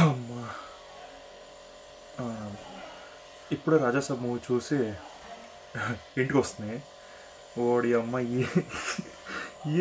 అమ్మా! ఆ! ఇప్పుడే 'రాజాసాబ్' మూవీ చూసి ఇంటికొస్తున్నాయి. ఓడి అమ్మ!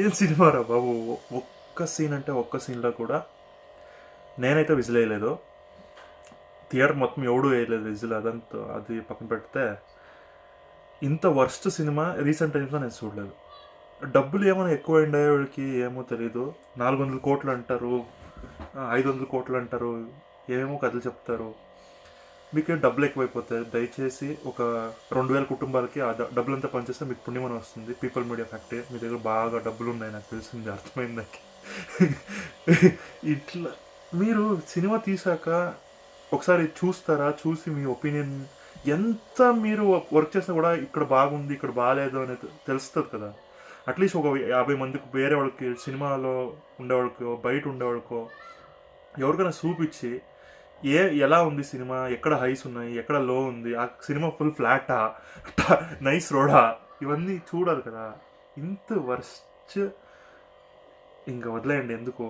ఏం సినిమారా బాబు! ఒక్క సీన్ అంటే ఒక్క సీన్‌లో కూడా నేనైతే విజిలేయలేదు. థియేటర్ మొత్తం ఎవడు వేయలేదు విజిల్. అదంతా అది పక్కన పెడితే ఇంత వర్స్ట్ సినిమా రీసెంట్ టైమ్స్‌లో నేను చూడలేదు. డబ్బులు ఏమైనా ఎక్కువైండాయో వీళ్ళకి ఏమో తెలీదు. 400 కోట్లు అంటారు, 500 కోట్లు అంటారు, ఏమేమో కథలు చెప్తారు. మీకేం డబ్బులు ఎక్కువైపోతాయి. దయచేసి ఒక 2000 కుటుంబాలకి ఆ డబ్బులంతా పనిచేస్తే మీకు పుణ్యం అని వస్తుంది. పీపుల్ మీడియా ఫ్యాక్టరీ మీ దగ్గర బాగా డబ్బులు ఉన్నాయి, నాకు తెలిసింది, అర్థమైంది నాకు. ఇట్లా మీరు సినిమా తీసాక ఒకసారి చూస్తారా? చూసి మీ ఒపీనియన్ ఎంత మీరు వర్క్ చేసినా కూడా ఇక్కడ బాగుంది ఇక్కడ బాగాలేదు అనేది తెలుస్తుంది కదా. అట్లీస్ట్ ఒక 50 మందికి వేరే వాళ్ళకి, సినిమాలో ఉండేవాళ్ళకో బయట ఉండేవాళ్ళకో ఎవరికైనా చూపించి ఎలా ఉంది సినిమా, ఎక్కడ హైస్ ఉన్నాయి, ఎక్కడ లో ఉంది, ఆ సినిమా ఫుల్ ఫ్లాటా, నైస్ రోడా, ఇవన్నీ చూడాలి కదా. ఇంత వర్స్ట్ ఇంకా వదిలేయండి. ఎందుకు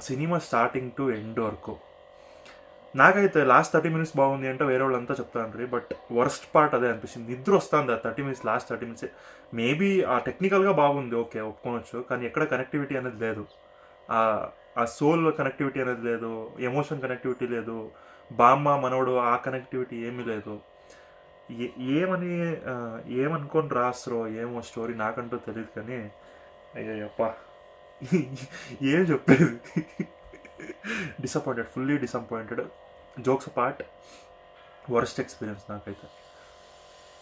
సినిమా స్టార్టింగ్ టు ఎండ్ వరకు నాకైతే లాస్ట్ 30 మినిట్స్ బాగుంది అంటే వేరే వాళ్ళంతా చెప్తాను. బట్ వర్స్ట్ పార్ట్ అదే అనిపించింది. నిద్ర వస్తుంది ఆ 30 మినిట్స్, లాస్ట్ 30 మినిట్స్. మేబీ ఆ టెక్నికల్గా బాగుంది, ఓకే ఒప్పుకోవచ్చు, కానీ ఎక్కడ కనెక్టివిటీ అనేది లేదు. ఆ సోల్ కనెక్టివిటీ అనేది లేదు, ఎమోషన్ కనెక్టివిటీ లేదు, బామ్మ మనవడు ఆ కనెక్టివిటీ ఏమీ లేదు. ఏమని ఏమనుకొని రాస్తారో ఏమో స్టోరీ నాకంటూ తెలియదు. కానీ అయ్యప్ప ఏం చెప్పేది. Disappointed, fully disappointed. Jokes apart, worst experience నాకైతే.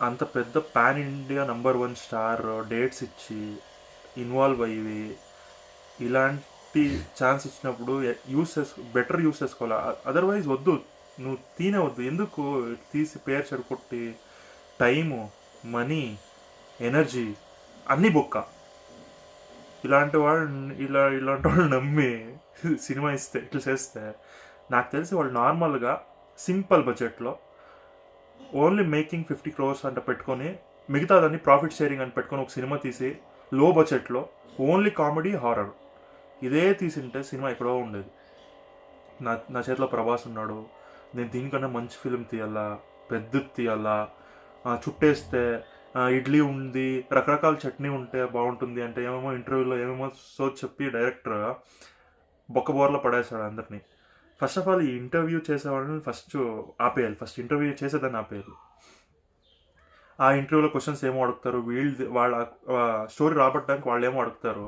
అంత పెద్ద పాన్ ఇండియా #1 స్టార్ డేట్స్ ఇచ్చి ఇన్వాల్వ్ అయ్యి ఇలాంటి ఛాన్స్ ఇచ్చినప్పుడు బెటర్ యూస్ చేసుకోవాలి. అదర్వైజ్ వద్దు, నువ్వు తీనే వద్దు. ఎందుకు తీసి పేరు చెడగొట్టి టైము, మనీ, ఎనర్జీ అన్నీ బొక్క. ఇలాంటి వాళ్ళు నమ్మి సినిమా ఇస్తే ఇట్లా చేస్తే, నాకు తెలిసి వాళ్ళు నార్మల్గా సింపుల్ బడ్జెట్లో ఓన్లీ మేకింగ్ 50 crores అంటే పెట్టుకొని మిగతాదాన్ని ప్రాఫిట్ షేరింగ్ అని పెట్టుకొని ఒక సినిమా తీసి లో బడ్జెట్లో ఓన్లీ కామెడీ హారర్ ఇదే తీసింటే సినిమా ఎక్కడో ఉండేది. నా చేతిలో ప్రభాస్ ఉన్నాడు, నేను దీనికన్నా మంచి ఫిలిం తీయాలా, పెద్దది తీయాలా, చుట్టేస్తే ఇడ్లీ ఉంది, రకరకాల చట్నీ ఉంటే బాగుంటుంది అంటే ఏమేమో ఇంటర్వ్యూలో ఏమేమో చెప్పి డైరెక్టర్ బొక్కబోర్లో పడేశాడు అందరినీ. ఫస్ట్ ఆఫ్ ఆల్ ఈ ఇంటర్వ్యూ చేసేవాళ్ళని ఫస్ట్ ఆపేయాలి, ఫస్ట్ ఇంటర్వ్యూ చేసేదాన్ని ఆపేయాలి. ఆ ఇంటర్వ్యూలో క్వశ్చన్స్ ఏమో అడుగుతారు, వాళ్ళ స్టోరీ రాబట్టడానికి వాళ్ళు ఏమో అడుగుతారు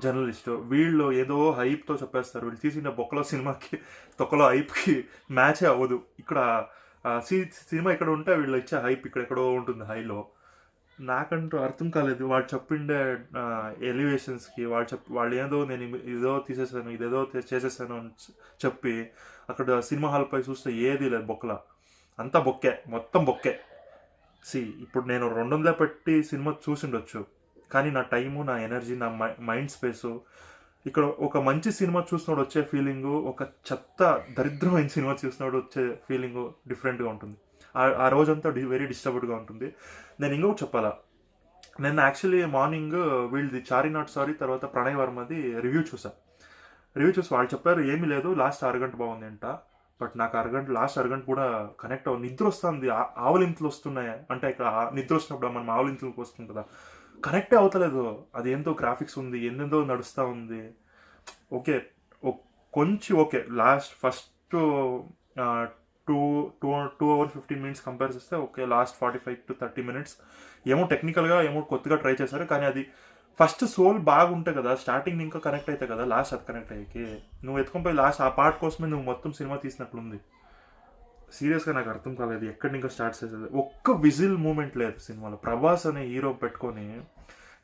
జర్నలిస్టు, వీళ్ళు ఏదో హైప్తో చెప్పేస్తారు. వీళ్ళు తీసిన బొక్కలో సినిమాకి తొక్కలో హైప్కి మ్యాచే అవ్వదు. ఇక్కడ సినిమా ఇక్కడ ఉంటే వీళ్ళు ఇచ్చే హైప్ ఇక్కడ ఎక్కడో ఉంటుంది హైలో. నాకంటూ అర్థం కాలేదు వాళ్ళు చెప్పిండే ఎలివేషన్స్కి. వాళ్ళు ఏదో నేను ఇదో తీసేసాను, ఇదేదో చేసేసాను అని చెప్పి అక్కడ సినిమా హాల్ పై చూస్తే ఏది లేదు, బొక్కల అంతా బొక్కే, మొత్తం బొక్కే. ఇప్పుడు నేను 200 పెట్టి సినిమా చూసిండొచ్చు, కానీ నా టైము, నా ఎనర్జీ, నా మైండ్ స్పేసు ఇక్కడ ఒక మంచి సినిమా చూసినోడు వచ్చే ఫీలింగు, ఒక చెత్త దరిద్రమైన సినిమా చూసినోడు వచ్చే ఫీలింగు డిఫరెంట్గా ఉంటుంది. ఆ రోజంతా వెరీ డిస్టర్బ్డ్గా ఉంటుంది. నేను ఇంకొకటి చెప్పాలా, నేను యాక్చువల్లీ మార్నింగ్ వీళ్ళది చారీ నాట్ సారీ తర్వాత ప్రణయ్ వర్మది రివ్యూ చూసి వాళ్ళు చెప్పారు ఏమీ లేదు, లాస్ట్ అరగంట బాగుంది అంట. బట్ నాకు లాస్ట్ అరగంట కూడా కనెక్ట్ అవ్వ, నిద్ర వస్తుంది, ఆవలింతలు వస్తున్నాయి అంటే ఇక్కడ నిద్ర వచ్చినప్పుడు మనం ఆవలింతలకు వస్తుంది కదా, కనెక్టే అవుతలేదు. అదేంతో గ్రాఫిక్స్ ఉంది, ఎందెందో నడుస్తూ ఉంది, ఓకే కొంచెం okay. First 2 hours 15 minutes compare చేస్తే ఓకే, లాస్ట్ 45 to 30 minutes ఏమో టెక్నికల్గా ఏమో కొత్తగా ట్రై చేశారు. కానీ అది ఫస్ట్ సోల్ బాగుంటే కదా, స్టార్టింగ్ ఇంకా కనెక్ట్ అయితే కదా లాస్ట్ అది కనెక్ట్ అయ్యేకి. నువ్వు ఎత్తుకొని లాస్ట్ ఆ పార్ట్ కోసమే నువ్వు మొత్తం సినిమా తీసినట్లుంది. సీరియస్గా నాకు అర్థం కాలేదు ఎక్కడి ఇంకా స్టార్ట్ చేసేది. ఒక్క విజిల్ మూమెంట్ లేదు సినిమాలో. ప్రభాస్ అనే హీరో పెట్టుకొని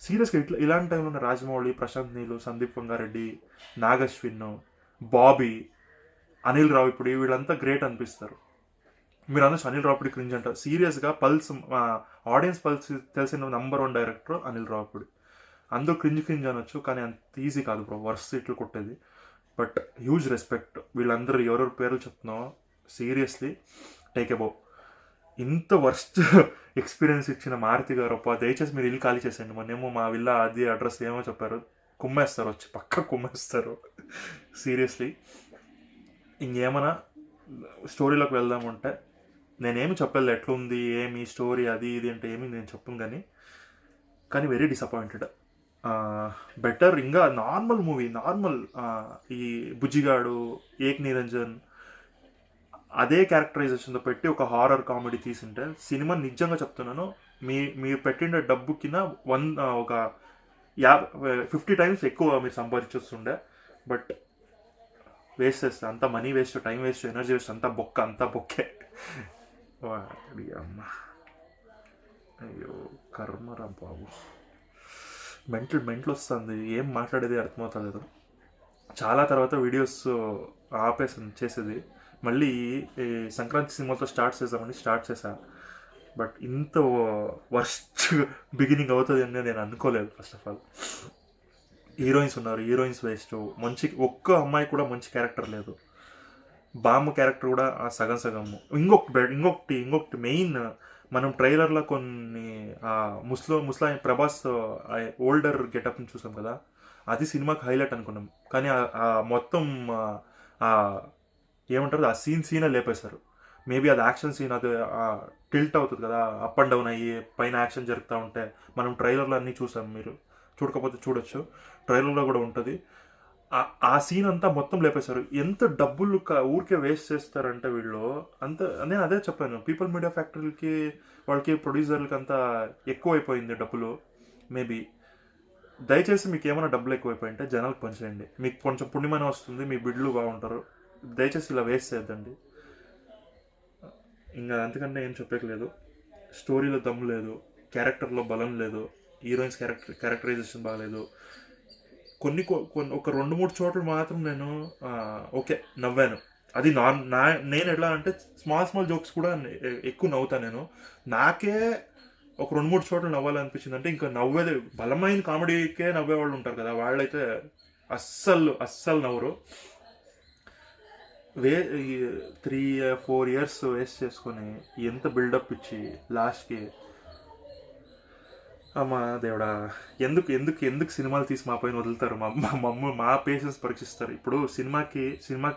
సీరియస్గా ఇలాంటి టైంలో రాజమౌళి, ప్రశాంత్ నీలు, సందీప్ వంగారెడ్డి, నాగశ్విన్, బాబీ, అనిల్ రావిపూడి వీళ్ళంతా గ్రేట్ అనిపిస్తారు. మీరు అందరూ అనిల్ రావిపూడి క్రింజ్ అంటారు. సీరియస్గా పల్స్, ఆడియన్స్ పల్స్ తెలిసిన #1 డైరెక్టర్ అనిల్ రావిపూడి. అందరూ క్రింజ్ అనొచ్చు, కానీ అంత ఈజీ కాదు బ్రో వర్స్ ఇట్లు కొట్టేది. But huge respect. వీళ్ళందరూ ఎవరెవరి పేర్లు చెప్తున్నావు, సీరియస్లీ టేక్ ఎబో. ఇంత వర్స్ట్ ఎక్స్పీరియన్స్ ఇచ్చిన మారుతి గారు దయచేసి మీరు ఇల్లు ఖాళీ చేసేయండి. మొన్నేమో మా విల్లా అది అడ్రస్ ఏమో చెప్పారు, కుమ్మేస్తారు, వచ్చి పక్క కుమ్మేస్తారు. సీరియస్లీ ఇంకేమైనా స్టోరీలోకి వెళ్దామంటే నేనేమి చెప్పలేదు ఎట్లుంది ఏమి స్టోరీ అది ఇది అంటే ఏమి నేను చెప్పను కానీ వెరీ డిసప్పాయింటెడ్. బెటర్ ఇంకా నార్మల్ మూవీ, నార్మల్ ఈ బుజ్జిగాడు, ఏక్ నిరంజన్ అదే క్యారెక్టరైజేషన్తో పెట్టి ఒక హారర్ కామెడీ తీసుంటే సినిమా నిజంగా చెప్తున్నాను మీరు పెట్టిన డబ్బు కింద ఒక 50 times ఎక్కువ మీరు సంపాదించొస్తుండే. బట్ వేస్ట్ చేస్తా, అంత money waste, time waste, energy waste, అంతా బొక్కే. అమ్మ అయ్యో కర్మరా బాబు, మెంటల్ వస్తుంది, ఏం మాట్లాడేది అర్థమవుతలేదు. చాలా తర్వాత వీడియోస్ ఆపేసాను చేసేది, మళ్ళీ సంక్రాంతి సినిమాతో స్టార్ట్ చేశా. బట్ ఇంత వర్స్ట్ బిగినింగ్ అవుతుంది అని నేను అనుకోలేదు. ఫస్ట్ ఆఫ్ ఆల్ హీరోయిన్స్ ఉన్నారు, హీరోయిన్స్ వేస్ట్, ఒక్క అమ్మాయి కూడా మంచి క్యారెక్టర్ లేదు. బామ్మ క్యారెక్టర్ కూడా సగం. ఇంకొకటి మెయిన్, మనం ట్రైలర్లో కొన్ని ముస్లాం ప్రభాస్ ఓల్డర్ గెటప్ని చూసాం కదా, అది సినిమాకి హైలైట్ అనుకున్నాం. కానీ మొత్తం ఏమంటారు ఆ సీనే లేపేశారు. మేబీ అది యాక్షన్ సీన్, అది టిల్ట్ అవుతుంది కదా, అప్ అండ్ డౌన్ అయ్యి పైన యాక్షన్ జరుగుతూ ఉంటే. మనం ట్రైలర్లో అన్నీ చూసాం, మీరు చూడకపోతే చూడొచ్చు, ట్రైలర్లో కూడా ఉంటుంది. ఆ సీన్ అంతా మొత్తం లేపేశారు. ఎంత డబ్బులు ఊరికే వేస్ట్ చేస్తారంటే వీళ్ళు అంత. నేను అదే చెప్పాను, పీపుల్ మీడియా ఫ్యాక్టరీలకి వాళ్ళకి ప్రొడ్యూసర్లకి అంతా ఎక్కువైపోయింది డబ్బులు. మేబీ దయచేసి మీకు ఏమైనా డబ్బులు ఎక్కువైపోయింటే జనాలకు పనిచేయండి, మీకు కొంచెం పుణ్యమైన వస్తుంది, మీ బిడ్లు బాగుంటారు. దయచేసి ఇలా వేస్ట్ చేయద్దండి. ఇంకా అంతకంటే ఏం చెప్పలేదు. స్టోరీలో దమ్ము లేదు, క్యారెక్టర్లో బలం లేదు, హీరోయిన్స్ క్యారెక్టరైజేషన్ బాగాలేదు. కొన్ని ఒక 2-3 చోట్ల మాత్రం నేను ఓకే నవ్వాను. అది నేను ఎట్లా అంటే స్మాల్ జోక్స్ కూడా ఎక్కువ నవ్వుతాను నేను. నాకే ఒక 2-3 చోట్ల నవ్వాలనిపించింది. అంటే ఇంకా నవ్వేది బలమైన కామెడీకే నవ్వేవాళ్ళు ఉంటారు కదా, వాళ్ళైతే అస్సలు నవ్వరు. 3-4 years వేస్ట్ చేసుకొని ఎంత బిల్డప్ ఇచ్చి లాస్ట్కి అమ్మా దేవుడా, ఎందుకు సినిమాలు తీసి మా పైన వదులుతారు, మా పేషెన్స్ పరీక్షిస్తారు. ఇప్పుడు సినిమాకి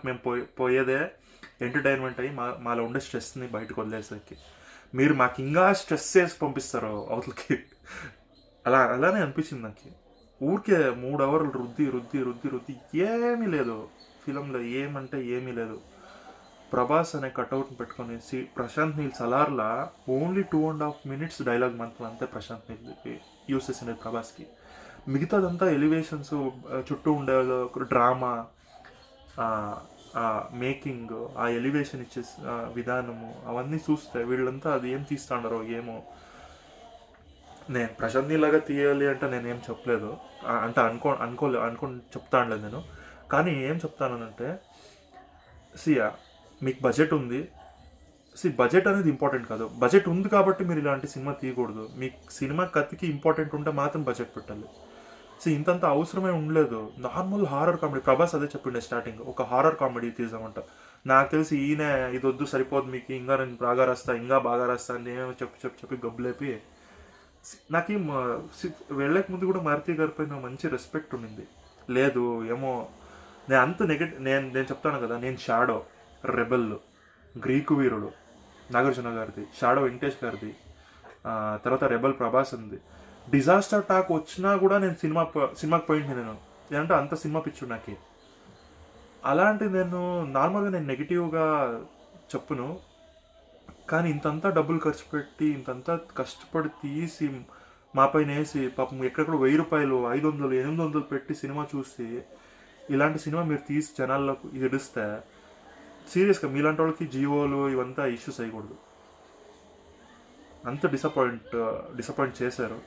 మేము పోయేదే ఎంటర్టైన్మెంట్ అయ్యి మాలో ఉండే స్ట్రెస్ని బయటకు వదిలేసరికి మీరు మాకు ఇంకా స్ట్రెస్ చేసి పంపిస్తారు అవతలకి. అలానే అనిపించింది నాకు. ఊరికే 3 hours రుద్ది ఏమీ లేదు ఫిలంలో, ఏమంటే ఏమీ లేదు. ప్రభాస్ అనే కట్అవుట్ని పెట్టుకొని ప్రశాంత్ నీల్ సలార్లా ఓన్లీ 2.5 minutes డైలాగ్ మంత్రం అంతే ప్రశాంత్ నీల్కి యూస్ చేసినది ప్రభాస్కి. మిగతాదంతా ఎలివేషన్స్, చుట్టూ ఉండే డ్రామా, మేకింగ్, ఆ ఎలివేషన్ ఇచ్చే విధానము, అవన్నీ చూస్తే వీళ్ళంతా అది ఏం తీస్తాడారో ఏమో. నేను ప్రశాంత్ నీల్ లాగా తీయాలి అంటే నేనేం చెప్పలేదు, అంటే అనుకోని చెప్తాడలేదు నేను. కానీ ఏం చెప్తానంటే మీకు బడ్జెట్ ఉంది, బడ్జెట్ అనేది ఇంపార్టెంట్ కాదు. బడ్జెట్ ఉంది కాబట్టి మీరు ఇలాంటి సినిమా తీయకూడదు. మీకు సినిమా కథకి ఇంపార్టెంట్ ఉంటే మాత్రం బడ్జెట్ పెట్టాలి. ఇంతంత అవసరమే ఉండలేదు. నార్మల్ హారర్ కామెడీ, ప్రభాస్ అదే చెప్పిండే స్టార్టింగ్, ఒక హారర్ కామెడీ తీసామంట. నాకు తెలిసి ఈయన ఇది వద్దు సరిపోదు మీకు, ఇంకా నేను బాగా రాస్తా అని ఏమో చెప్పి గబ్బులేపి. నాకు వెళ్ళక ముందు కూడా మారుతి గారి పైన మంచి రెస్పెక్ట్ ఉండింది. లేదు ఏమో నేను అంత నేను చెప్తాను కదా, నేను షాడో, రెబెల్, గ్రీకు వీరుడు నాగార్జున గారిది, షాడో వెంకటేష్ గారిది, తర్వాత రెబెల్ ప్రభాస్ ఉంది. డిజాస్టర్ టాక్ వచ్చినా కూడా నేను సినిమాకి పోయింది. నేను ఏంటంటే అంత సినిమా పిచ్చు నాకు. అలాంటి నేను నార్మల్గా నేను నెగిటివ్గా చెప్పును, కానీ ఇంతంతా డబ్బులు ఖర్చు పెట్టి ఇంతంతా కష్టపడి తీసి మా పైన వేసి పాపం ఎక్కడెక్కడ 1000 రూపాయలు 500 800 పెట్టి సినిమా చూసి ఇలాంటి సినిమా మీరు తీసి జనాల్లోకి ఇడిస్తే సీరియస్గా మీలాంటి వాళ్ళకి జీవోలు ఇవంతా ఇష్యూస్ అయ్యకూడదు. అంత డిసప్పాయింట్ చేశారు.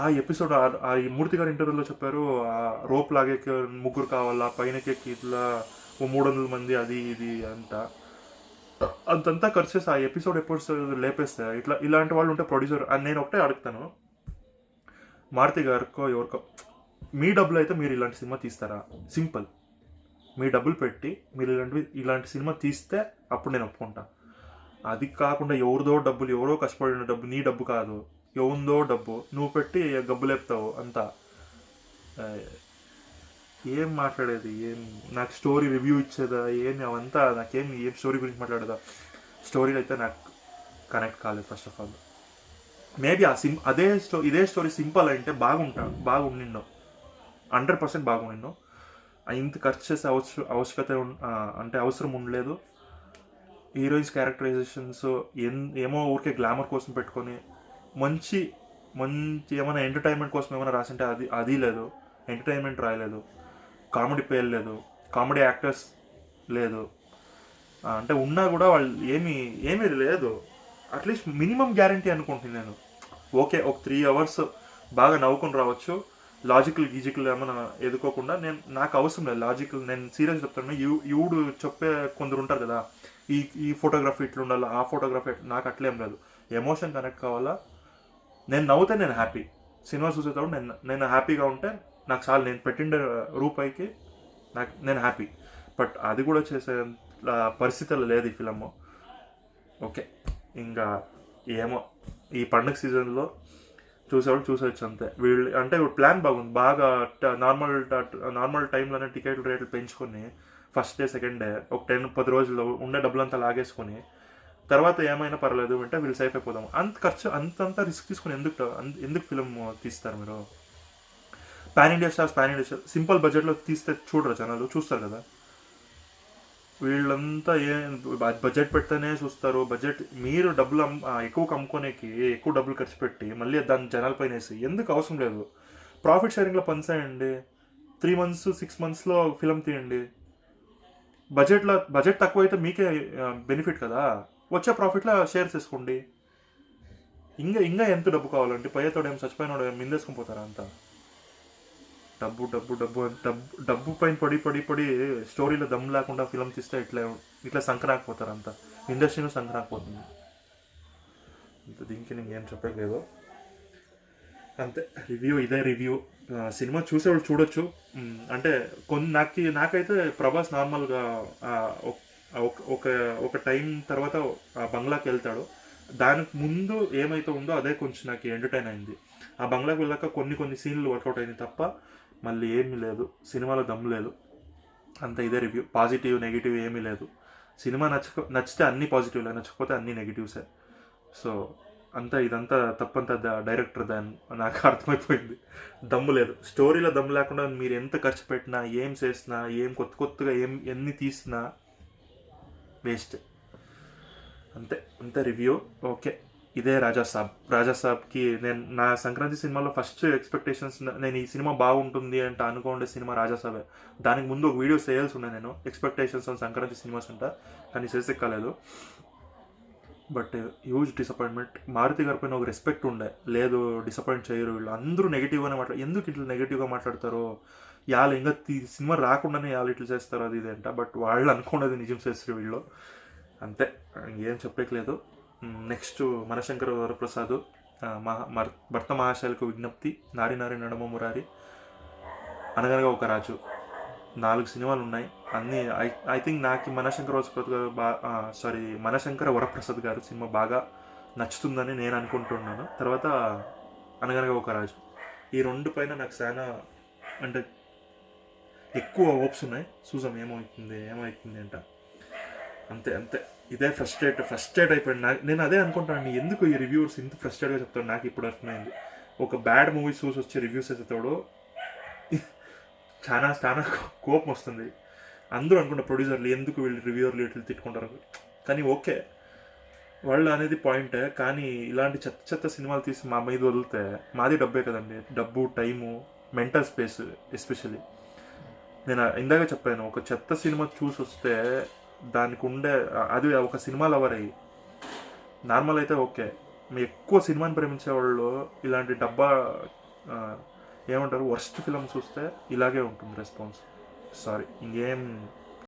ఆ ఎపిసోడ్ ఆ మూర్తి గారి ఇంటర్వ్యూలో చెప్పారు, రోప్ లాగే 3 కావాలా, పైనకి ఇట్లా 300 మంది అది ఇది అంట. అంతంతా ఖర్చు చేసి ఆ ఎపిసోడ్ లేపేస్తే ఇలాంటి వాళ్ళు ఉంటే ప్రొడ్యూసర్. నేను ఒకటే అడుగుతాను, మారుతి గారికో ఎవరికో, మీ డబ్బులు అయితే మీరు ఇలాంటి సినిమా తీస్తారా? సింపుల్, మీ డబ్బులు పెట్టి మీరు ఇలాంటి సినిమా తీస్తే అప్పుడు నేను ఒప్పుకుంటా. అది కాకుండా ఎవరో కష్టపడిన డబ్బు, నీ డబ్బు కాదు, ఎవరిదో డబ్బు నువ్వు పెట్టి గబ్బు లేపుతావు అంతా. ఏం మాట్లాడేది, ఏం నాకు స్టోరీ రివ్యూ ఇచ్చేదా, ఏమి అవంతా నాకేం ఏం స్టోరీ గురించి మాట్లాడేదా. స్టోరీలు అయితే నాకు కనెక్ట్ కాలేదు ఫస్ట్ ఆఫ్ ఆల్. మేబీ ఇదే స్టోరీ సింపుల్ అంటే బాగుండిండో 100% బాగుండిండో. ఇంత ఖర్చు చేసే ఆవశ్యకత అంటే అవసరం ఉండలేదు. హీరోయిన్స్ క్యారెక్టరైజేషన్స్ ఏమో ఊరికే గ్లామర్ కోసం పెట్టుకొని మంచి ఏమైనా ఎంటర్టైన్మెంట్ కోసం ఏమైనా రాసింటే అది లేదు. ఎంటర్టైన్మెంట్ రాయలేదు. కామెడీ పేరు లేదు. కామెడీ యాక్టర్స్ లేదు. అంటే ఉన్నా కూడా వాళ్ళు ఏమీ లేదు. అట్లీస్ట్ మినిమం గ్యారంటీ అనుకుంటున్నాను నేను. ఓకే, ఒక 3 hours బాగా నవ్వుకొని రావచ్చు. లాజికల్ ఏమైనా ఎదుకోకుండా నాకు అవసరం లేదు లాజికల్. నేను సీరియస్ చెప్తాను. ఈవుడు చెప్పే కొందరు ఉంటారు కదా, ఈ ఫోటోగ్రఫీ ఇట్లా ఉండాలి, ఆ ఫోటోగ్రఫీ నాకు అట్లేం లేదు. ఎమోషన్ కనెక్ట్ కావాలా. నేను నవ్వుతే నేను హ్యాపీ. సినిమా చూసేటప్పుడు నేను హ్యాపీగా ఉంటే నాకు చాలు. నేను పెట్టిండే రూపాయికి నేను హ్యాపీ. బట్ అది కూడా చేసే పరిస్థితులు లేదు ఈ ఫిలము. ఓకే, ఇంకా ఏమో ఈ పండుగ సీజన్లో చూసేవచ్చు అంతే. అంటే ప్లాన్ బాగుంది. బాగా నార్మల్ టైంలోనే టికెట్ రేట్లు పెంచుకొని ఫస్ట్ డే సెకండ్ డే ఒక 10 రోజుల్లో ఉండే డబ్బులంతా లాగేసుకొని తర్వాత ఏమైనా పర్లేదు అంటే వీళ్ళు సేఫ్ అయిపోదాం. అంత రిస్క్ తీసుకుని ఎందుకు ఫిలిం తీస్తారు మీరు? పాన్ ఇండియా స్టార్స్ సింపుల్ బడ్జెట్లో తీస్తే చూడరు జనాలు, చూస్తారు కదా. వీళ్ళంతా బడ్జెట్ పెడితేనే చూస్తారు. మీరు డబ్బులు ఎక్కువ అమ్ముకోనేకి ఎక్కువ డబ్బులు ఖర్చు పెట్టి మళ్ళీ దాన్ని జనాలపైన వేసి ఎందుకు అవసరం లేదు. ప్రాఫిట్ షేరింగ్లో పనిచేయండి. 3 months 6 monthsలో ఫిలిం తీయండి. బడ్జెట్ తక్కువ అయితే మీకే బెనిఫిట్ కదా. వచ్చే ప్రాఫిట్లో షేర్ చేసుకోండి. ఇంకా ఎంత డబ్బు కావాలంటే పోయేతోడు ఏం చచ్చిపోయినాడు ఏం మిందేసుకొని పోతారా అంతా. డబ్బు పైన పడి స్టోరీలో దమ్ లేకుండా ఫిలం తీస్తే ఇట్లా సంకరాకపోతారు అంతా. ఇండస్ట్రీలో సంకరాకపోతుంది. దీనికి నేను ఏం చెప్పలేదు. అంతే, ఇదే రివ్యూ. సినిమా చూసేవాళ్ళు చూడొచ్చు. అంటే నాకైతే ప్రభాస్ నార్మల్గా ఒక టైం తర్వాత బంగ్లాకి వెళ్తాడు. దానికి ముందు ఏమైతే ఉందో అదే కొంచెం నాకు ఎంటర్టైన్ అయింది. ఆ బంగ్లాకి వెళ్ళాక కొన్ని సీన్లు వర్కౌట్ అయింది తప్ప మళ్ళీ ఏమీ లేదు. సినిమాలో దమ్ము లేదు. అంత ఇదే రివ్యూ. పాజిటివ్ నెగిటివ్ ఏమీ లేదు. సినిమా నచ్చితే అన్ని పాజిటివ్లే, నచ్చకపోతే అన్ని నెగిటివ్సే. సో ఇదంతా తప్పంతా డైరెక్టర్ నాకు అర్థమైపోయింది. దమ్ము లేదు. స్టోరీలో దమ్ము లేకుండా మీరు ఎంత ఖర్చు పెట్టినా, ఏం చేసినా, ఏం కొత్తగా ఎన్ని తీసినా వేస్ట్. అంతే రివ్యూ. ఓకే, ఇదే రాజాసాబ్కి నా సంక్రాంతి సినిమాలో ఫస్ట్ ఎక్స్పెక్టేషన్స్, నేను ఈ సినిమా బాగుంటుంది అంటే అనుకోండి సినిమా రాజాసాబే. దానికి ముందు ఒక వీడియో చేయాల్సి ఉండే నేను, ఎక్స్పెక్టేషన్స్ ఆన్ సంక్రాంతి సినిమాస్ అంట, కానీ చేసేక్కలేదు. But huge disappointment. మారుతి గారి పైన ఒక రెస్పెక్ట్ ఉండే, లేదు డిసప్పాయింట్ చేయరు వీళ్ళు. అందరూ నెగిటివ్గానే ఎందుకు ఇట్లా నెగిటివ్గా మాట్లాడతారో, ఇంకా సినిమా రాకుండానే ఇట్లా చేస్తారు అది ఇది అంట. బట్ వాళ్ళు అనుకున్నది నిజం చేస్తారు వీళ్ళు. అంతే, ఏం చెప్పలేదు. నెక్స్ట్ మనశంకర వరప్రసాద్, భర్త మహాశైలకు విజ్ఞప్తి, నారి నడమ మురారి, అనగనగా ఒక రాజు, 4 సినిమాలు ఉన్నాయి. అన్నీ ఐ థింక్ నాకు మనశంకర వరప్రసాద్ గారు సినిమా బాగా నచ్చుతుందని నేను అనుకుంటున్నాను. తర్వాత అనగనగా ఒక రాజు, ఈ 2 పైన నాకు చాలా అంటే ఎక్కువ హోప్స్ ఉన్నాయి. చూసాం ఏమవుతుంది అంట. అంతే ఇదే ఫ్రస్ట్రేట్ అయిపోయింది. నేను అదే అనుకుంటాను, ఎందుకు ఈ రివ్యూవర్స్ ఇంత ఫ్రస్ట్రేట్గా చెప్తాడు. నాకు ఇప్పుడు అర్థమైంది. ఒక బ్యాడ్ మూవీస్ చూసి వచ్చే రివ్యూస్ అయితే చాలా కోపం వస్తుంది. అందరూ అనుకుంటా ప్రొడ్యూసర్లు ఎందుకు వీళ్ళు రివ్యూవర్లు ఇట్లా తిట్టుకుంటారు. కానీ ఓకే, వాళ్ళు అనేది పాయింటే. కానీ ఇలాంటి చెత్త సినిమాలు తీసి మా మీద వదిలితే మాది డబ్బే కదండి. డబ్బు, టైము, మెంటల్ స్పేస్ ఎస్పెషల్లీ. నేను ఇందాక చెప్పాను, ఒక చెత్త సినిమా చూసి వస్తే దానికి ఉండే అది ఒక సినిమా లవర్ అయ్యి. నార్మల్ అయితే ఓకే, మీ ఎక్కువ సినిమాని ప్రేమించే వాళ్ళు ఇలాంటి ఏమంటారు వర్స్ట్ ఫిల్మ్ చూస్తే ఇలాగే ఉంటుంది రెస్పాన్స్. సారీ, ఇంకేం